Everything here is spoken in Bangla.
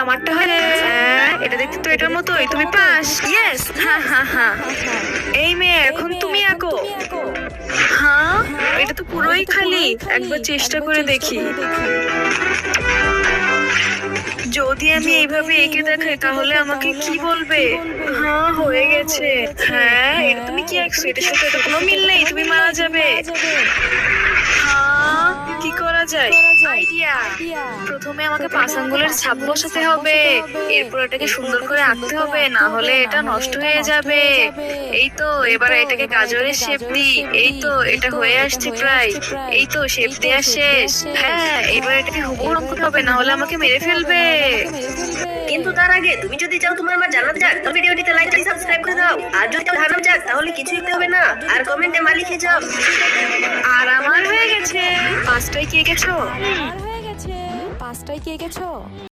আমারটা হয়। এটা দেখতে তো এটার মতোই। তুমি পাস। ইয়েস। হ্যাঁ হ্যাঁ হ্যাঁ। এই মেয়ে, এখন তুমি আঁকো। হ্যাঁ, এটা তো পুরোই খালি। একবার চেষ্টা করে দেখি। যদি আমি এইভাবে এঁকে দেখাই তাহলে আমাকে কি বলবে? হ্যাঁ, হয়ে গেছে। হ্যাঁ, এটা তুমি কি আঁকছো? এটার সাথে তো কোনো মিল নেই, তুমি মারা যাবে। হ্যাঁ, কি করা যায়? আইডিয়া। প্রথমে আমাকে 5 আঙ্গুলের ছাপ বসাতে হবে, এরপর এটাকে সুন্দর করে আঁকতে হবে, না হলে এটা নষ্ট হয়ে যাবে। এই তো, এবার এটাকে গাজরের শেপ দিই। এই তো, এটা হয়ে আসছে প্রায়। এই তো, শেপ দেওয়া শেষ। হ্যাঁ, এবার এটাকে হুবহু রং করতে হবে, না হলে আমাকে মেরে ফেলবে। কিন্তু তার আগে তুমি যদি চাও তোমার আমার জানাতে যাক, তাহলে ভিডিওটিতে লাইক দিয়ে সাবস্ক্রাইব করে দাও। আর যদি কেউ জানাতে যাক তাহলে কিছুই করতে হবে না, আর কমেন্টে মা লিখে যাও। আর আমার হয়ে গেছে। 5টাই কে গেছো? আর হয়ে গেছে, 5টায় কে গেছো?